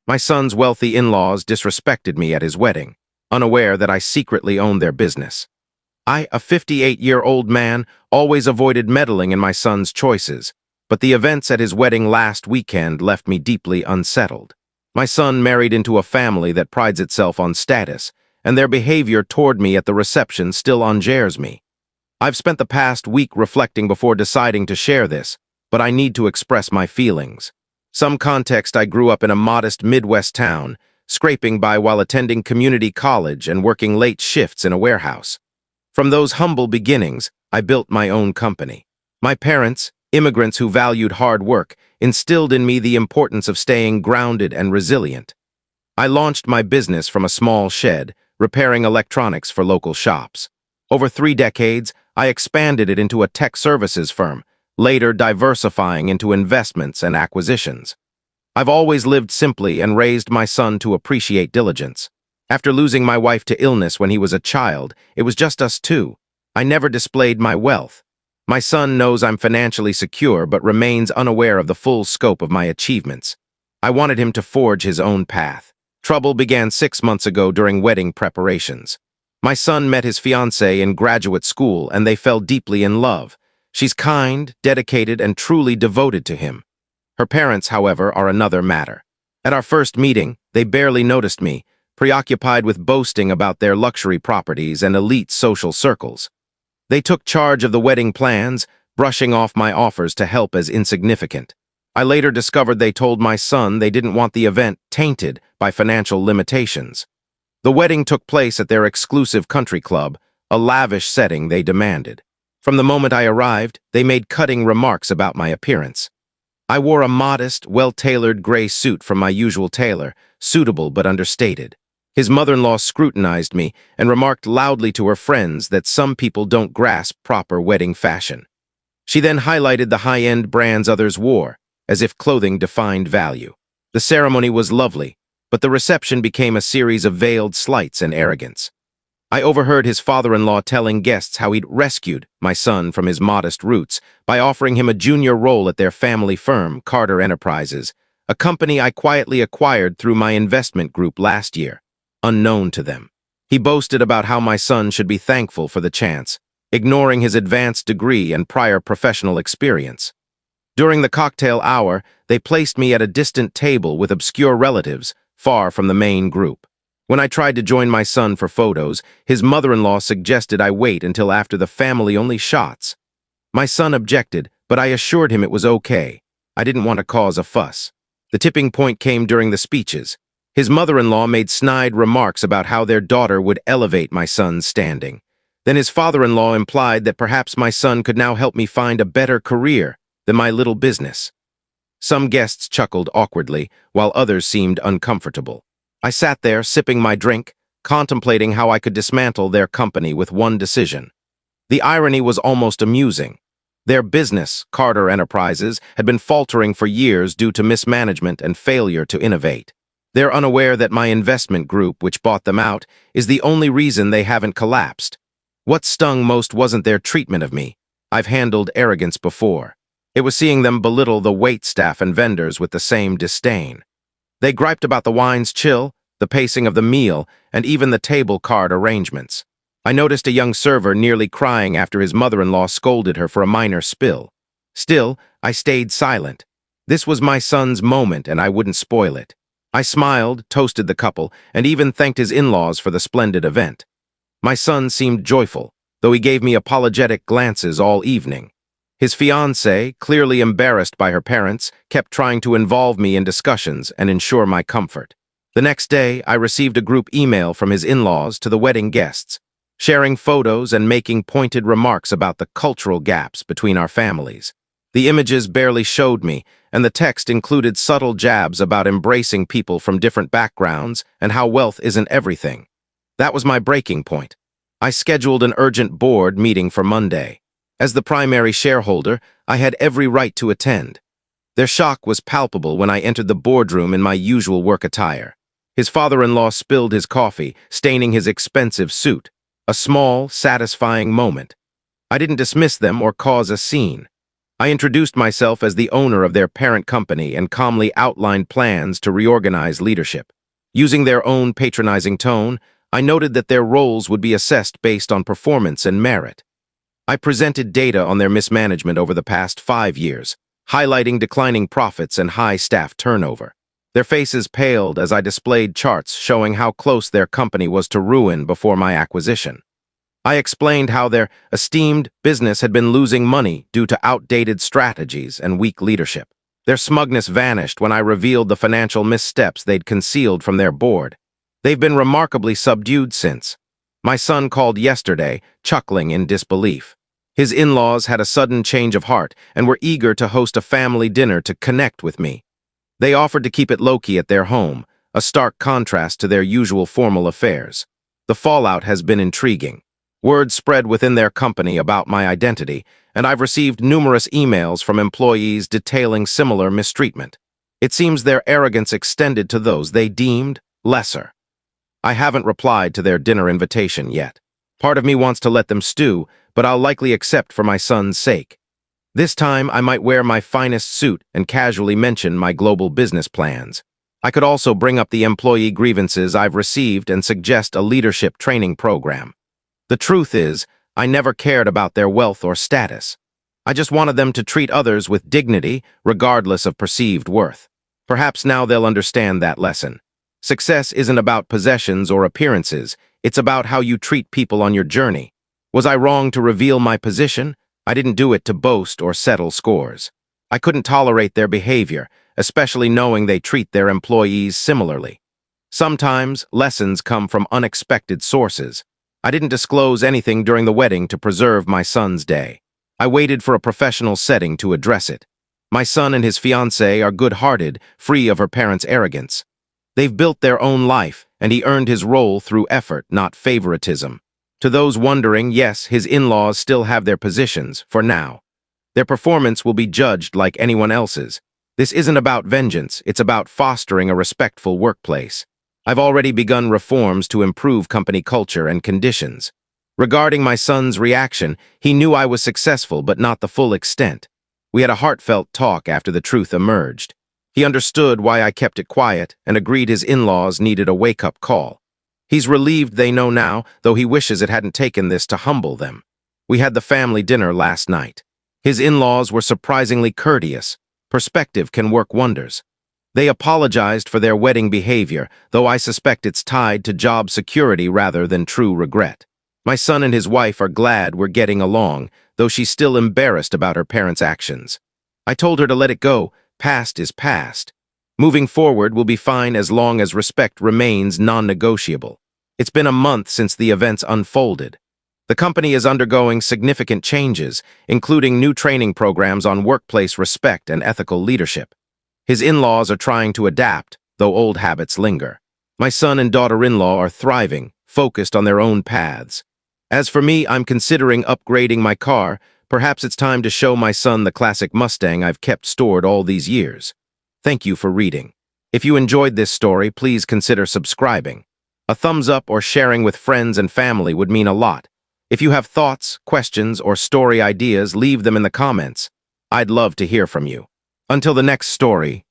My son's wealthy in-laws disrespected me at his wedding, unaware that I secretly owned their business. I, a 58-year-old man, always avoided meddling in my son's choices, but the events at his wedding last weekend left me deeply unsettled. My son married into a family that prides itself on status, and their behavior toward me at the reception still enjars me. I've spent the past week reflecting before deciding to share this, but I need to express my feelings. Some context: I grew up in a modest Midwest town, scraping by while attending community college and working late shifts in a warehouse. From those humble beginnings, I built my own company. My parents, immigrants who valued hard work, instilled in me the importance of staying grounded and resilient. I launched my business from a small shed, repairing electronics for local shops. Over 3 decades, I expanded it into a tech services firm, later diversifying into investments and acquisitions. I've always lived simply and raised my son to appreciate diligence. After losing my wife to illness when he was a child, it was just us two. I never displayed my wealth. My son knows I'm financially secure but remains unaware of the full scope of my achievements. I wanted him to forge his own path. Trouble began 6 months ago during wedding preparations. My son met his fiancée in graduate school and they fell deeply in love. She's kind, dedicated, and truly devoted to him. Her parents, however, are another matter. At our first meeting, they barely noticed me, preoccupied with boasting about their luxury properties and elite social circles. They took charge of the wedding plans, brushing off my offers to help as insignificant. I later discovered they told my son they didn't want the event tainted by financial limitations. The wedding took place at their exclusive country club, a lavish setting they demanded. From the moment I arrived, they made cutting remarks about my appearance. I wore a modest, well-tailored gray suit from my usual tailor, suitable but understated. His mother-in-law scrutinized me and remarked loudly to her friends that some people don't grasp proper wedding fashion. She then highlighted the high-end brands others wore, as if clothing defined value. The ceremony was lovely, but the reception became a series of veiled slights and arrogance. I overheard his father-in-law telling guests how he'd rescued my son from his modest roots by offering him a junior role at their family firm, Carter Enterprises, a company I quietly acquired through my investment group last year, unknown to them. He boasted about how my son should be thankful for the chance, ignoring his advanced degree and prior professional experience. During the cocktail hour, they placed me at a distant table with obscure relatives, far from the main group. When I tried to join my son for photos, his mother-in-law suggested I wait until after the family-only shots. My son objected, but I assured him it was okay. I didn't want to cause a fuss. The tipping point came during the speeches. His mother-in-law made snide remarks about how their daughter would elevate my son's standing. Then his father-in-law implied that perhaps my son could now help me find a better career than my little business. Some guests chuckled awkwardly, while others seemed uncomfortable. I sat there, sipping my drink, contemplating how I could dismantle their company with one decision. The irony was almost amusing. Their business, Carter Enterprises, had been faltering for years due to mismanagement and failure to innovate. They're unaware that my investment group, which bought them out, is the only reason they haven't collapsed. What stung most wasn't their treatment of me. I've handled arrogance before. It was seeing them belittle the waitstaff and vendors with the same disdain. They griped about the wine's chill, the pacing of the meal, and even the table card arrangements. I noticed a young server nearly crying after his mother-in-law scolded her for a minor spill. Still, I stayed silent. This was my son's moment, and I wouldn't spoil it. I smiled, toasted the couple, and even thanked his in-laws for the splendid event. My son seemed joyful, though he gave me apologetic glances all evening. His fiancée, clearly embarrassed by her parents, kept trying to involve me in discussions and ensure my comfort. The next day, I received a group email from his in-laws to the wedding guests, sharing photos and making pointed remarks about the cultural gaps between our families. The images barely showed me, and the text included subtle jabs about embracing people from different backgrounds and how wealth isn't everything. That was my breaking point. I scheduled an urgent board meeting for Monday. As the primary shareholder, I had every right to attend. Their shock was palpable when I entered the boardroom in my usual work attire. His father-in-law spilled his coffee, staining his expensive suit. A small, satisfying moment. I didn't dismiss them or cause a scene. I introduced myself as the owner of their parent company and calmly outlined plans to reorganize leadership. Using their own patronizing tone, I noted that their roles would be assessed based on performance and merit. I presented data on their mismanagement over the past 5 years, highlighting declining profits and high staff turnover. Their faces paled as I displayed charts showing how close their company was to ruin before my acquisition. I explained how their esteemed business had been losing money due to outdated strategies and weak leadership. Their smugness vanished when I revealed the financial missteps they'd concealed from their board. They've been remarkably subdued since. My son called yesterday, chuckling in disbelief. His in-laws had a sudden change of heart and were eager to host a family dinner to connect with me. They offered to keep it low-key at their home, a stark contrast to their usual formal affairs. The fallout has been intriguing. Word spread within their company about my identity, and I've received numerous emails from employees detailing similar mistreatment. It seems their arrogance extended to those they deemed lesser. I haven't replied to their dinner invitation yet. Part of me wants to let them stew, but I'll likely accept for my son's sake. This time, I might wear my finest suit and casually mention my global business plans. I could also bring up the employee grievances I've received and suggest a leadership training program. The truth is, I never cared about their wealth or status. I just wanted them to treat others with dignity, regardless of perceived worth. Perhaps now they'll understand that lesson. Success isn't about possessions or appearances, it's about how you treat people on your journey. Was I wrong to reveal my position? I didn't do it to boast or settle scores. I couldn't tolerate their behavior, especially knowing they treat their employees similarly. Sometimes, lessons come from unexpected sources. I didn't disclose anything during the wedding to preserve my son's day. I waited for a professional setting to address it. My son and his fiancée are good-hearted, free of her parents' arrogance. They've built their own life, and he earned his role through effort, not favoritism. To those wondering, yes, his in-laws still have their positions, for now. Their performance will be judged like anyone else's. This isn't about vengeance, it's about fostering a respectful workplace. I've already begun reforms to improve company culture and conditions. Regarding my son's reaction, he knew I was successful but not the full extent. We had a heartfelt talk after the truth emerged. He understood why I kept it quiet and agreed his in-laws needed a wake-up call. He's relieved they know now, though he wishes it hadn't taken this to humble them. We had the family dinner last night. His in-laws were surprisingly courteous. Perspective can work wonders. They apologized for their wedding behavior, though I suspect it's tied to job security rather than true regret. My son and his wife are glad we're getting along, though she's still embarrassed about her parents' actions. I told her to let it go. Past is past. Moving forward will be fine as long as respect remains non-negotiable. It's been a month since the events unfolded. The company is undergoing significant changes, including new training programs on workplace respect and ethical leadership. His in-laws are trying to adapt, though old habits linger. My son and daughter-in-law are thriving, focused on their own paths. As for me, I'm considering upgrading my car. Perhaps it's time to show my son the classic Mustang I've kept stored all these years. Thank you for reading. If you enjoyed this story, please consider subscribing. A thumbs up or sharing with friends and family would mean a lot. If you have thoughts, questions, or story ideas, leave them in the comments. I'd love to hear from you. Until the next story,